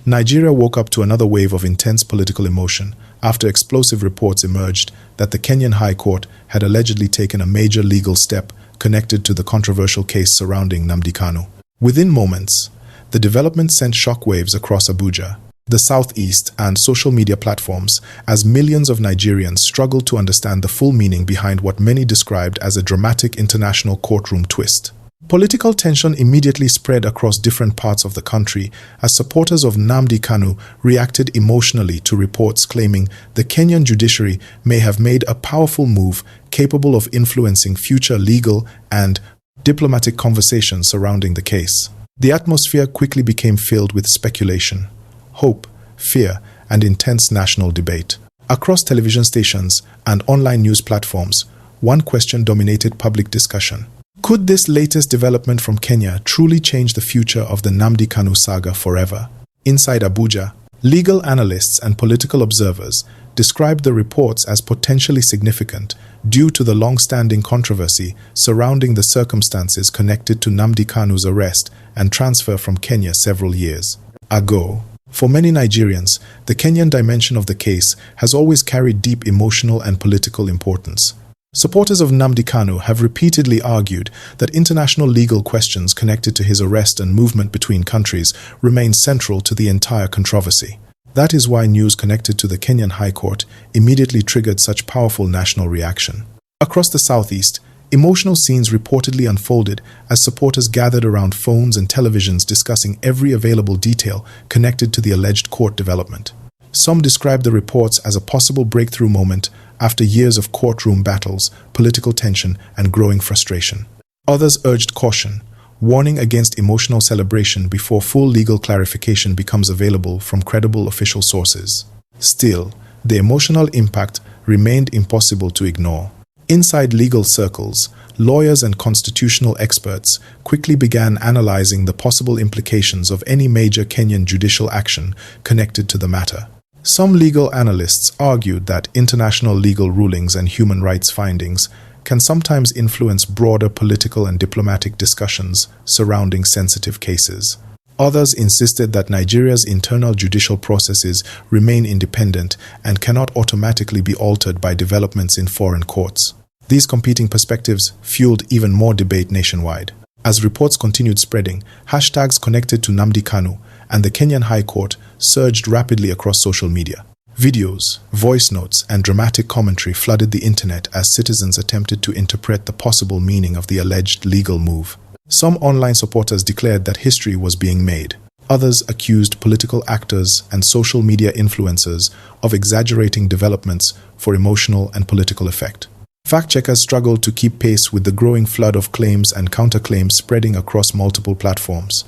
Nigeria woke up to another wave of intense political emotion after explosive reports emerged that the Kenyan High Court had allegedly taken a major legal step connected to the controversial case surrounding Nnamdi Kanu. Within moments, the development sent shockwaves across Abuja, the southeast, and social media platforms as millions of Nigerians struggled to understand the full meaning behind what many described as a dramatic international courtroom twist. Political tension immediately spread across different parts of the country as supporters of Nnamdi Kanu reacted emotionally to reports claiming the Kenyan judiciary may have made a powerful move capable of influencing future legal and diplomatic conversations surrounding the case. The atmosphere quickly became filled with speculation, hope, fear, and intense national debate. Across television stations and online news platforms, one question dominated public discussion. Could this latest development from Kenya truly change the future of the Nnamdi Kanu saga forever? Inside Abuja, legal analysts and political observers described the reports as potentially significant due to the long-standing controversy surrounding the circumstances connected to Nnamdi Kanu's arrest and transfer from Kenya several years ago. For many Nigerians, the Kenyan dimension of the case has always carried deep emotional and political importance. Supporters of Nnamdi Kanu have repeatedly argued that international legal questions connected to his arrest and movement between countries remain central to the entire controversy. That is why news connected to the Kenyan High Court immediately triggered such powerful national reaction. Across the southeast, emotional scenes reportedly unfolded as supporters gathered around phones and televisions discussing every available detail connected to the alleged court development. Some described the reports as a possible breakthrough moment after years of courtroom battles, political tension, and growing frustration. Others urged caution, warning against emotional celebration before full legal clarification becomes available from credible official sources. Still, the emotional impact remained impossible to ignore. Inside legal circles, lawyers and constitutional experts quickly began analyzing the possible implications of any major Kenyan judicial action connected to the matter. Some legal analysts argued that international legal rulings and human rights findings can sometimes influence broader political and diplomatic discussions surrounding sensitive cases. Others insisted that Nigeria's internal judicial processes remain independent and cannot automatically be altered by developments in foreign courts. These competing perspectives fueled even more debate nationwide. As reports continued spreading, hashtags connected to Nnamdi Kanu and the Kenyan High Court surged rapidly across social media. Videos, voice notes, and dramatic commentary flooded the internet as citizens attempted to interpret the possible meaning of the alleged legal move. Some online supporters declared that history was being made. Others accused political actors and social media influencers of exaggerating developments for emotional and political effect. Fact-checkers struggled to keep pace with the growing flood of claims and counterclaims spreading across multiple platforms.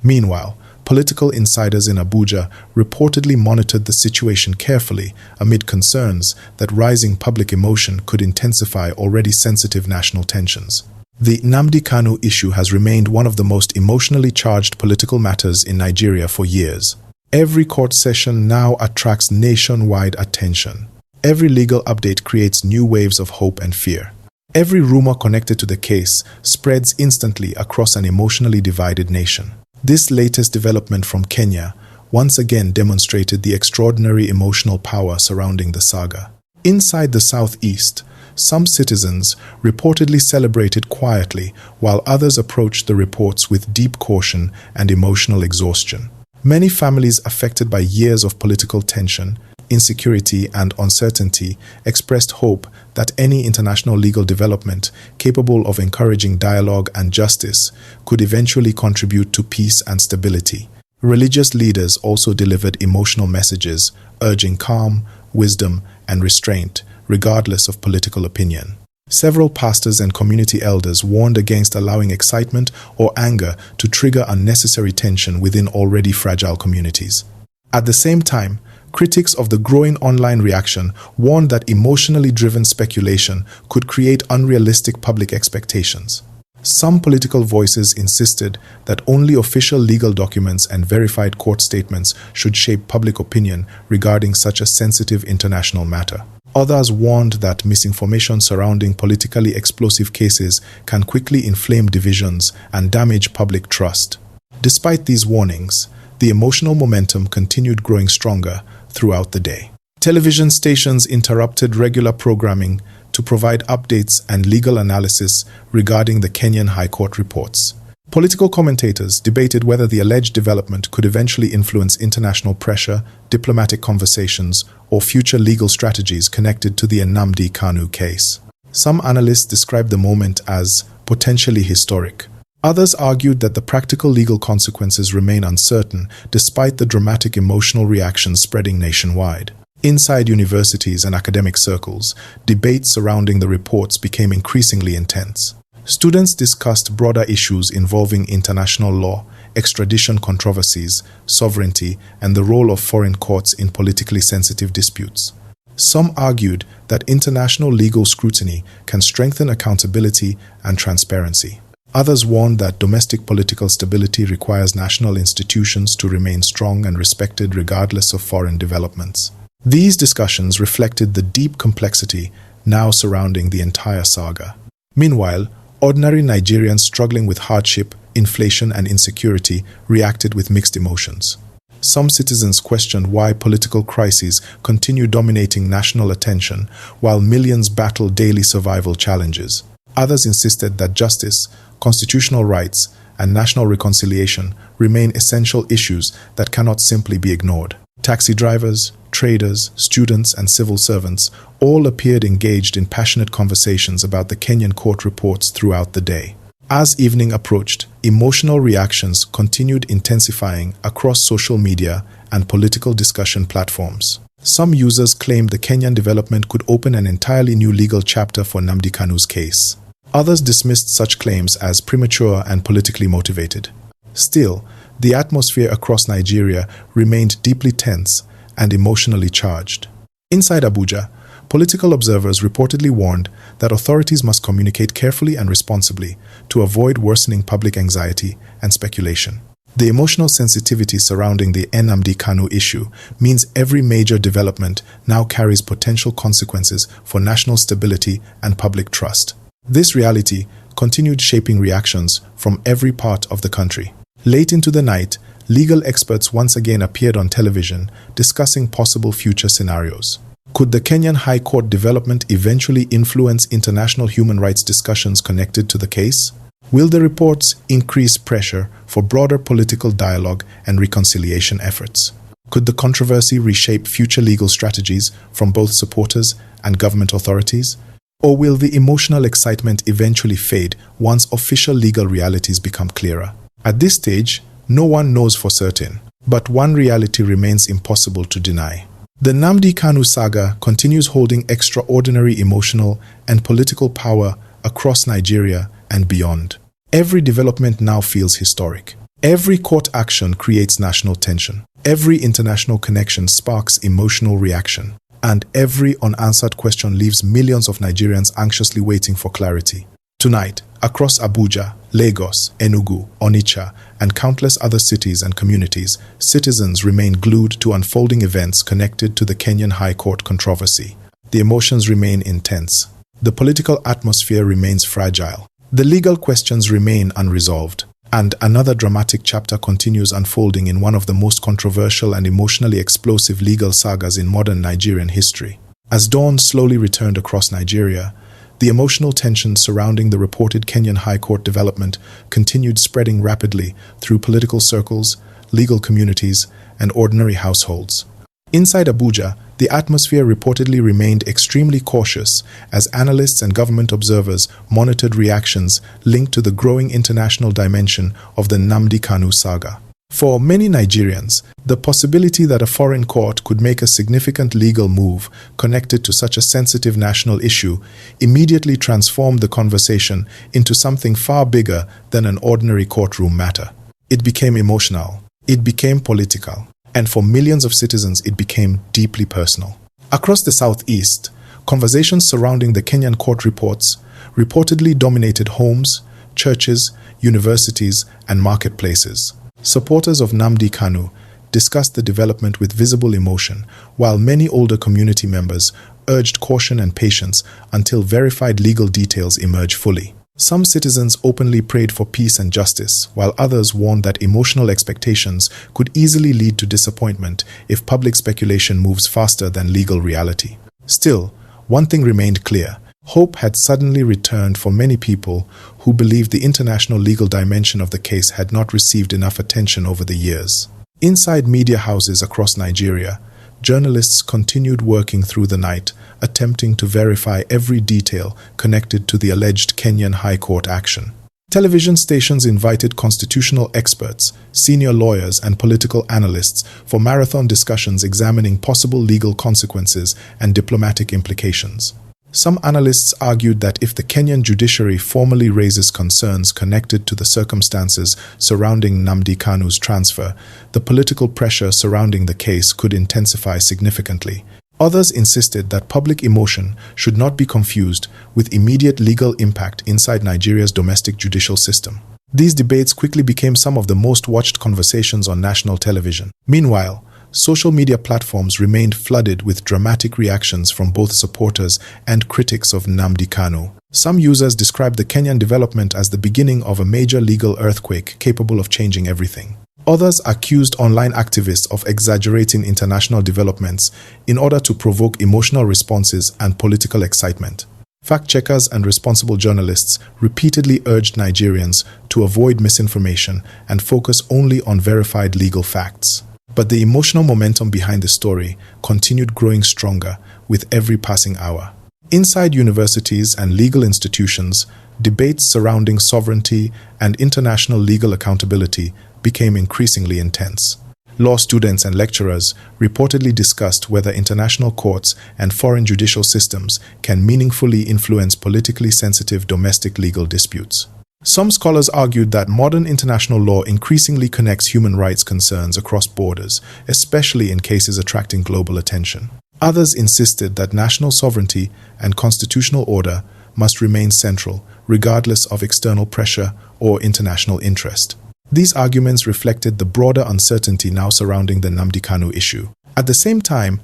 Meanwhile, political insiders in Abuja reportedly monitored the situation carefully amid concerns that rising public emotion could intensify already sensitive national tensions. The Nnamdi Kanu issue has remained one of the most emotionally charged political matters in Nigeria for years. Every court session now attracts nationwide attention. Every legal update creates new waves of hope and fear. Every rumor connected to the case spreads instantly across an emotionally divided nation. This latest development from Kenya once again demonstrated the extraordinary emotional power surrounding the saga. Inside the southeast, some citizens reportedly celebrated quietly, while others approached the reports with deep caution and emotional exhaustion. Many families affected by years of political tension, insecurity, and uncertainty expressed hope that any international legal development capable of encouraging dialogue and justice could eventually contribute to peace and stability. Religious leaders also delivered emotional messages urging calm, wisdom, and restraint, regardless of political opinion. Several pastors and community elders warned against allowing excitement or anger to trigger unnecessary tension within already fragile communities. At the same time, critics of the growing online reaction warned that emotionally driven speculation could create unrealistic public expectations. Some political voices insisted that only official legal documents and verified court statements should shape public opinion regarding such a sensitive international matter. Others warned that misinformation surrounding politically explosive cases can quickly inflame divisions and damage public trust. Despite these warnings, the emotional momentum continued growing stronger throughout the day. Television stations interrupted regular programming to provide updates and legal analysis regarding the Kenyan High Court reports. Political commentators debated whether the alleged development could eventually influence international pressure, diplomatic conversations, or future legal strategies connected to the Nnamdi Kanu case. Some analysts described the moment as potentially historic. Others argued that the practical legal consequences remain uncertain despite the dramatic emotional reactions spreading nationwide. Inside universities and academic circles, debates surrounding the reports became increasingly intense. Students discussed broader issues involving international law, extradition controversies, sovereignty, and the role of foreign courts in politically sensitive disputes. Some argued that international legal scrutiny can strengthen accountability and transparency. Others warned that domestic political stability requires national institutions to remain strong and respected regardless of foreign developments. These discussions reflected the deep complexity now surrounding the entire saga. Meanwhile, ordinary Nigerians struggling with hardship, inflation, and insecurity reacted with mixed emotions. Some citizens questioned why political crises continue dominating national attention while millions battle daily survival challenges. Others insisted that justice, constitutional rights, and national reconciliation remain essential issues that cannot simply be ignored. Taxi drivers, traders, students, and civil servants all appeared engaged in passionate conversations about the Kenyan court reports throughout the day. As evening approached, emotional reactions continued intensifying across social media and political discussion platforms. Some users claimed the Kenyan development could open an entirely new legal chapter for Nnamdi Kanu's case. Others dismissed such claims as premature and politically motivated. Still, the atmosphere across Nigeria remained deeply tense and emotionally charged. Inside Abuja, political observers reportedly warned that authorities must communicate carefully and responsibly to avoid worsening public anxiety and speculation. The emotional sensitivity surrounding the Nnamdi Kanu issue means every major development now carries potential consequences for national stability and public trust. This reality continued shaping reactions from every part of the country. Late into the night, legal experts once again appeared on television discussing possible future scenarios. Could the Kenyan High Court development eventually influence international human rights discussions connected to the case? Will the reports increase pressure for broader political dialogue and reconciliation efforts? Could the controversy reshape future legal strategies from both supporters and government authorities? Or will the emotional excitement eventually fade once official legal realities become clearer? At this stage, no one knows for certain, but one reality remains impossible to deny. The Nnamdi Kanu saga continues holding extraordinary emotional and political power across Nigeria and beyond. Every development now feels historic. Every court action creates national tension. Every international connection sparks emotional reaction. And every unanswered question leaves millions of Nigerians anxiously waiting for clarity. Tonight, across Abuja, Lagos, Enugu, Onitsha, and countless other cities and communities, citizens remain glued to unfolding events connected to the Kenyan High Court controversy. The emotions remain intense. The political atmosphere remains fragile. The legal questions remain unresolved. And another dramatic chapter continues unfolding in one of the most controversial and emotionally explosive legal sagas in modern Nigerian history. As dawn slowly returned across Nigeria, the emotional tension surrounding the reported Kenyan High Court development continued spreading rapidly through political circles, legal communities, and ordinary households. Inside Abuja, the atmosphere reportedly remained extremely cautious as analysts and government observers monitored reactions linked to the growing international dimension of the Nnamdi Kanu saga. For many Nigerians, the possibility that a foreign court could make a significant legal move connected to such a sensitive national issue immediately transformed the conversation into something far bigger than an ordinary courtroom matter. It became emotional. It became political. And for millions of citizens, it became deeply personal. Across the southeast, conversations surrounding the Kenyan court reports reportedly dominated homes, churches, universities, and marketplaces. Supporters of Nnamdi Kanu discussed the development with visible emotion, while many older community members urged caution and patience until verified legal details emerge fully. Some citizens openly prayed for peace and justice, while others warned that emotional expectations could easily lead to disappointment if public speculation moves faster than legal reality. Still, one thing remained clear. Hope had suddenly returned for many people who believed the international legal dimension of the case had not received enough attention over the years. Inside media houses across Nigeria, journalists continued working through the night, attempting to verify every detail connected to the alleged Kenyan High Court action. Television stations invited constitutional experts, senior lawyers, and political analysts for marathon discussions examining possible legal consequences and diplomatic implications. Some analysts argued that if the Kenyan judiciary formally raises concerns connected to the circumstances surrounding Nnamdi Kanu's transfer, the political pressure surrounding the case could intensify significantly. Others insisted that public emotion should not be confused with immediate legal impact inside Nigeria's domestic judicial system. These debates quickly became some of the most watched conversations on national television. Meanwhile, social media platforms remained flooded with dramatic reactions from both supporters and critics of Nnamdi Kanu. Some users described the Kenyan development as the beginning of a major legal earthquake capable of changing everything. Others accused online activists of exaggerating international developments in order to provoke emotional responses and political excitement. Fact-checkers and responsible journalists repeatedly urged Nigerians to avoid misinformation and focus only on verified legal facts. But the emotional momentum behind the story continued growing stronger with every passing hour. Inside universities and legal institutions, debates surrounding sovereignty and international legal accountability became increasingly intense. Law students and lecturers reportedly discussed whether international courts and foreign judicial systems can meaningfully influence politically sensitive domestic legal disputes. Some scholars argued that modern international law increasingly connects human rights concerns across borders, especially in cases attracting global attention. Others insisted that national sovereignty and constitutional order must remain central, regardless of external pressure or international interest. These arguments reflected the broader uncertainty now surrounding the Nnamdi Kanu issue. At the same time,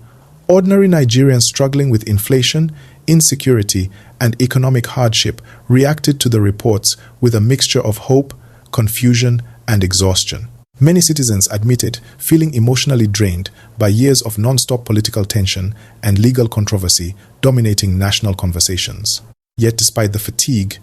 ordinary Nigerians struggling with inflation, insecurity, and economic hardship reacted to the reports with a mixture of hope, confusion, and exhaustion. Many citizens admitted feeling emotionally drained by years of non-stop political tension and legal controversy dominating national conversations. Yet despite the fatigue,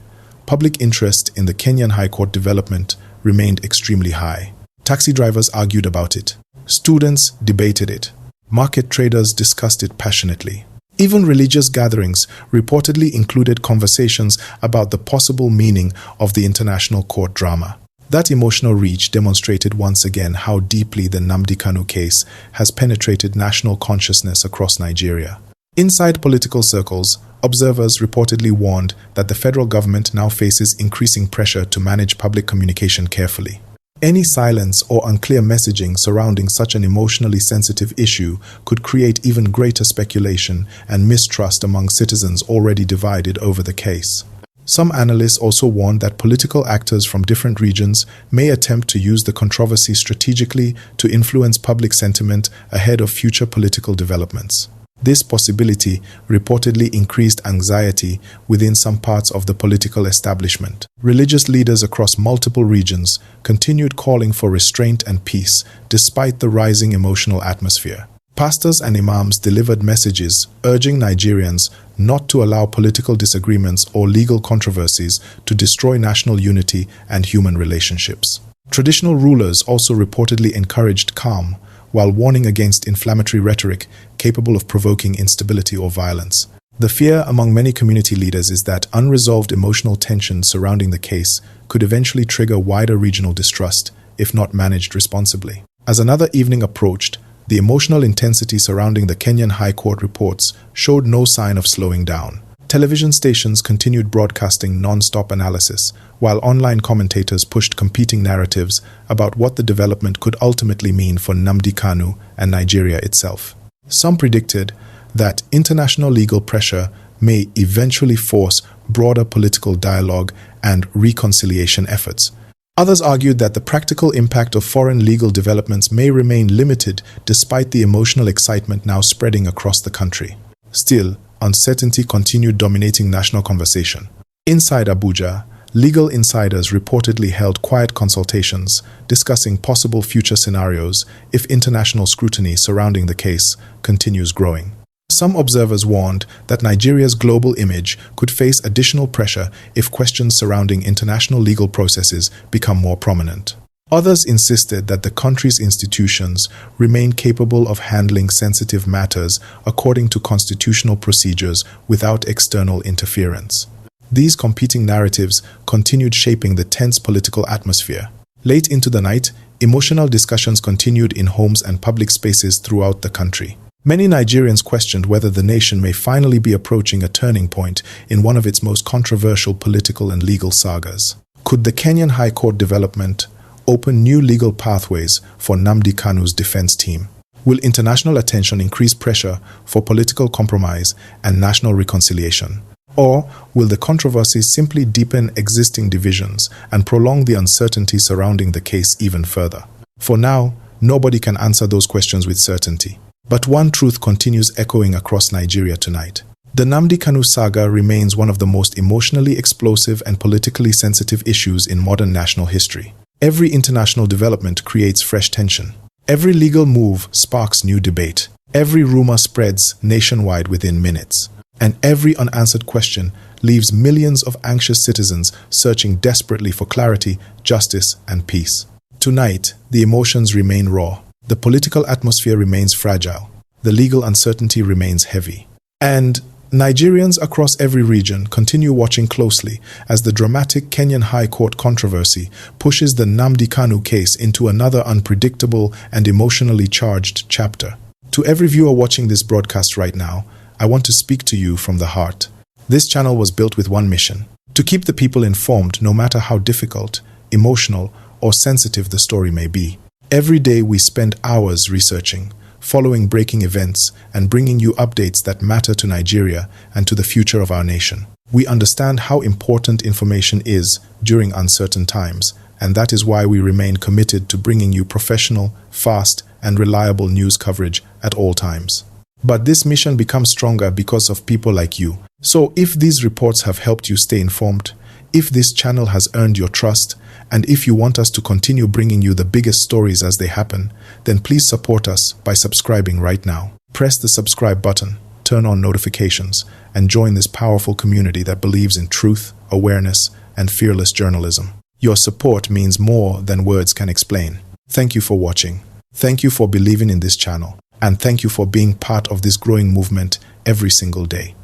public interest in the Kenyan High Court development remained extremely high. Taxi drivers argued about it. Students debated it. Market traders discussed it passionately. Even religious gatherings reportedly included conversations about the possible meaning of the international court drama. That emotional reach demonstrated once again how deeply the Nnamdi Kanu case has penetrated national consciousness across Nigeria. Inside political circles, observers reportedly warned that the federal government now faces increasing pressure to manage public communication carefully. Any silence or unclear messaging surrounding such an emotionally sensitive issue could create even greater speculation and mistrust among citizens already divided over the case. Some analysts also warned that political actors from different regions may attempt to use the controversy strategically to influence public sentiment ahead of future political developments. This possibility reportedly increased anxiety within some parts of the political establishment. Religious leaders across multiple regions continued calling for restraint and peace despite the rising emotional atmosphere. Pastors and imams delivered messages urging Nigerians not to allow political disagreements or legal controversies to destroy national unity and human relationships. Traditional rulers also reportedly encouraged calm, while warning against inflammatory rhetoric capable of provoking instability or violence. The fear among many community leaders is that unresolved emotional tension surrounding the case could eventually trigger wider regional distrust, if not managed responsibly. As another evening approached, the emotional intensity surrounding the Kenyan High Court reports showed no sign of slowing down. Television stations continued broadcasting non-stop analysis, while online commentators pushed competing narratives about what the development could ultimately mean for Nnamdi Kanu and Nigeria itself. Some predicted that international legal pressure may eventually force broader political dialogue and reconciliation efforts. Others argued that the practical impact of foreign legal developments may remain limited despite the emotional excitement now spreading across the country. Still, uncertainty continued dominating national conversation. Inside Abuja, legal insiders reportedly held quiet consultations discussing possible future scenarios if international scrutiny surrounding the case continues growing. Some observers warned that Nigeria's global image could face additional pressure if questions surrounding international legal processes become more prominent. Others insisted that the country's institutions remain capable of handling sensitive matters according to constitutional procedures without external interference. These competing narratives continued shaping the tense political atmosphere. Late into the night, emotional discussions continued in homes and public spaces throughout the country. Many Nigerians questioned whether the nation may finally be approaching a turning point in one of its most controversial political and legal sagas. Could the Kenyan High Court development open new legal pathways for Nnamdi Kanu's defense team? Will international attention increase pressure for political compromise and national reconciliation? Or will the controversies simply deepen existing divisions and prolong the uncertainty surrounding the case even further? For now, nobody can answer those questions with certainty. But one truth continues echoing across Nigeria tonight. The Nnamdi Kanu saga remains one of the most emotionally explosive and politically sensitive issues in modern national history. Every international development creates fresh tension. Every legal move sparks new debate. Every rumor spreads nationwide within minutes. And every unanswered question leaves millions of anxious citizens searching desperately for clarity, justice, and peace. Tonight, the emotions remain raw. The political atmosphere remains fragile. The legal uncertainty remains heavy. And Nigerians across every region continue watching closely as the dramatic Kenyan High Court controversy pushes the Nnamdi Kanu case into another unpredictable and emotionally charged chapter. To every viewer watching this broadcast right now, I want to speak to you from the heart. This channel was built with one mission: to keep the people informed no matter how difficult, emotional, or sensitive the story may be. Every day we spend hours researching, following breaking events, and bringing you updates that matter to Nigeria and to the future of our nation. We understand how important information is during uncertain times, and that is why we remain committed to bringing you professional, fast, and reliable news coverage at all times. But this mission becomes stronger because of people like you. So if these reports have helped you stay informed, if this channel has earned your trust, and if you want us to continue bringing you the biggest stories as they happen, then please support us by subscribing right now. Press the subscribe button, turn on notifications, and join this powerful community that believes in truth, awareness, and fearless journalism. Your support means more than words can explain. Thank you for watching. Thank you for believing in this channel. And thank you for being part of this growing movement every single day.